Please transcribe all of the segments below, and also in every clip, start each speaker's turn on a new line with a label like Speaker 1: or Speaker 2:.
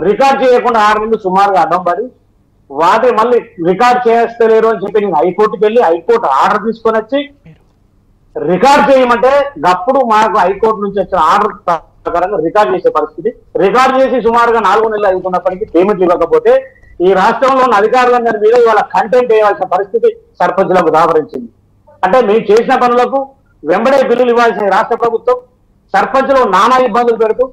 Speaker 1: Record చేయకుండా 6 నెలలు సుమారుగా అడ్డం పడి వాటి మళ్ళీ రికార్డ్ చేస్తలేరు అని చెప్పి నేను హైకోర్టుకి వెళ్ళి హైకోర్టు ఆర్డర్ తీసుకొని వచ్చి రికార్డ్ చేయమంటే అప్పుడు మాకు హైకోర్టు నుంచి వచ్చిన ఆర్డర్ ప్రకారంగా రికార్డ్ చేసే పరిస్థితి. రికార్డ్ చేసి సుమారుగా 4 నెలలు అవుతున్నప్పటికీ పేమెంట్ ఇవ్వకపోతే ఈ రాష్ట్రంలో ఉన్న అధికారులందరి మీద ఇవాళ కంటెంట్ వేయాల్సిన పరిస్థితి సర్పంచులకు దాపరించింది. అంటే మేము చేసిన పనులకు వెంబడే బిల్లులు ఇవ్వాల్సిన రాష్ట్ర ప్రభుత్వం సర్పంచులు నానా ఇబ్బందులు పెడుతూ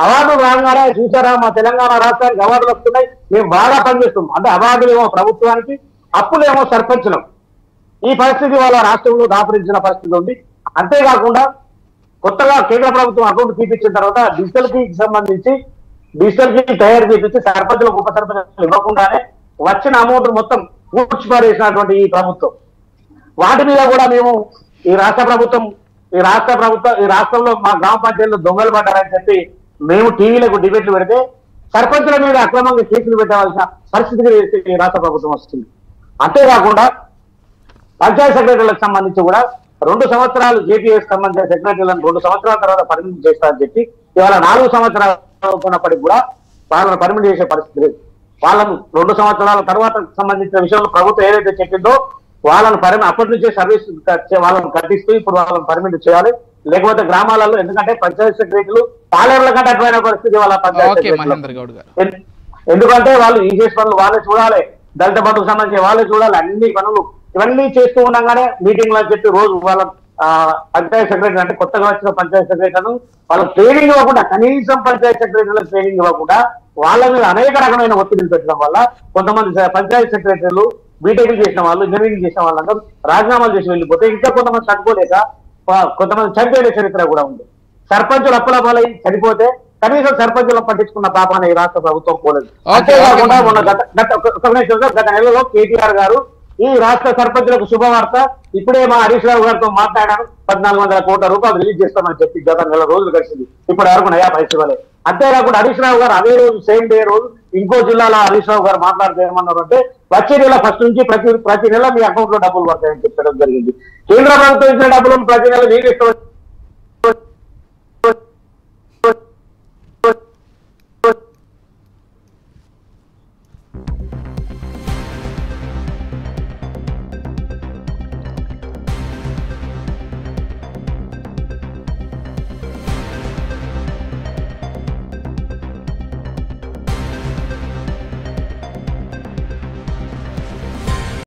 Speaker 1: అవార్డులు రాగానే చూసారా మా తెలంగాణ రాష్ట్రానికి అవార్డులు వస్తున్నాయి, మేము బాగా పనిచేస్తున్నాం అంటే అవార్డులు ఏమో ప్రభుత్వానికి, అప్పులేమో సర్పంచులం. ఈ పరిస్థితి వాళ్ళ రాష్ట్రంలో దాపరించిన పరిస్థితి ఉంది. అంతేకాకుండా కొత్తగా కేంద్ర ప్రభుత్వం అకౌంట్ తీపించిన తర్వాత డిజిటల్ కి సంబంధించి డిజిటల్ కి తయారు చేపించి సర్పంచులకు ఉప సర్పంచులకు ఇవ్వకుండానే వచ్చిన అమౌంట్ మొత్తం కూర్చిపారేసినటువంటి ఈ ప్రభుత్వం, వాటి మీద కూడా మేము ఈ రాష్ట్రంలో మా గ్రామ పంచాయతీలో దొంగలు పడ్డారని చెప్పి మేము టీవీలకు డిబేట్లు పెడితే సర్పంచుల మీద అక్రమంగా కేసులు పెట్టవలసిన పరిస్థితికి ఈ రాష్ట్ర ప్రభుత్వం వస్తుంది. అంతేకాకుండా పంచాయత్ సెక్రటరీలకు సంబంధించి కూడా 2 సంవత్సరాలు జేపీఎస్ సంబంధించిన సెక్రటరీలను 2 సంవత్సరాల తర్వాత పర్మిట్ చేస్తారని చెప్పి ఇవాళ 4 సంవత్సరాలు అవుతున్నప్పటికీ కూడా వాళ్ళని పర్మిట్ చేసే పరిస్థితి లేదు. వాళ్ళను 2 సంవత్సరాల తర్వాత సంబంధించిన విషయంలో ప్రభుత్వం ఏదైతే చెప్పిందో వాళ్ళని అప్పటి నుంచే సర్వీస్ వాళ్ళని కట్టిస్తూ ఇప్పుడు వాళ్ళని పర్మిట్ చేయాలి. లేకపోతే గ్రామాలలో ఎందుకంటే పంచాయత్ సెక్రటరీలు పాలేరుల కంటే అడ్వైన పరిస్థితి వాళ్ళ పంచాయత్ సెక్రటరీలు. ఎందుకంటే వాళ్ళు ఈ చేసే పనులు వాళ్ళే చూడాలి, దళిత బంధుకు సంబంధించి వాళ్ళే చూడాలి, అన్ని పనులు ఇవన్నీ చేస్తూ ఉండగానే మీటింగ్ లో చెప్పి రోజు వాళ్ళ పంచాయత్ సెక్రటరీ అంటే కొత్తగా వచ్చిన పంచాయత్ సెక్రటరీలను వాళ్ళకి ట్రైనింగ్ ఇవ్వకుండా, కనీసం పంచాయత్ సెక్రటరీలకు ట్రైనింగ్ ఇవ్వకుండా వాళ్ళ మీద అనేక రకమైన ఒత్తిడిలు పెట్టడం వల్ల కొంతమంది పంచాయత్ సెక్రటరీలు బీటెక్ చేసిన వాళ్ళు, ఇంజనీరింగ్ చేసిన వాళ్ళందరూ రాజీనామాలు చేసి వెళ్ళిపోతే ఇంకా కొంతమంది తట్టుకోలేక కొంతమంది చనిపోయిన చరిత్ర కూడా ఉంది. సర్పంచులు అప్పలపాలై చనిపోతే కనీసం సర్పంచులను పట్టించుకున్న పాపాన్ని ఈ రాష్ట్ర ప్రభుత్వం పోలేదు. అంతేకాకుండా గత నెలలో కేటీఆర్ గారు ఈ రాష్ట్ర సర్పంచులకు శుభవార్త, ఇప్పుడే మా హరీష్ రావు గారితో మాట్లాడాను, 1400 కోట్ల రూపాయలు రిలీజ్ చేస్తామని చెప్పి గత నెల రోజులు కలిసింది, ఇప్పటి వరకు నయా పైసలు ఇవ్వలేదు. అంతేకాకుండా హరీష్ రావు గారు అదే రోజు సేమ్ డే రోజు ఇంకో జిల్లాలో హరీష్ రావు గారు మాట్లాడితే ఏమన్నారు అంటే వచ్చే నెల ఫస్ట్ నుంచి ప్రతి నెల మీ అకౌంట్ లో డబ్బులు పడతాయని చెప్పడం జరిగింది. కేంద్ర ప్రభుత్వం ఇచ్చిన డబ్బులను ప్రతి నెల మీరు ఇష్టం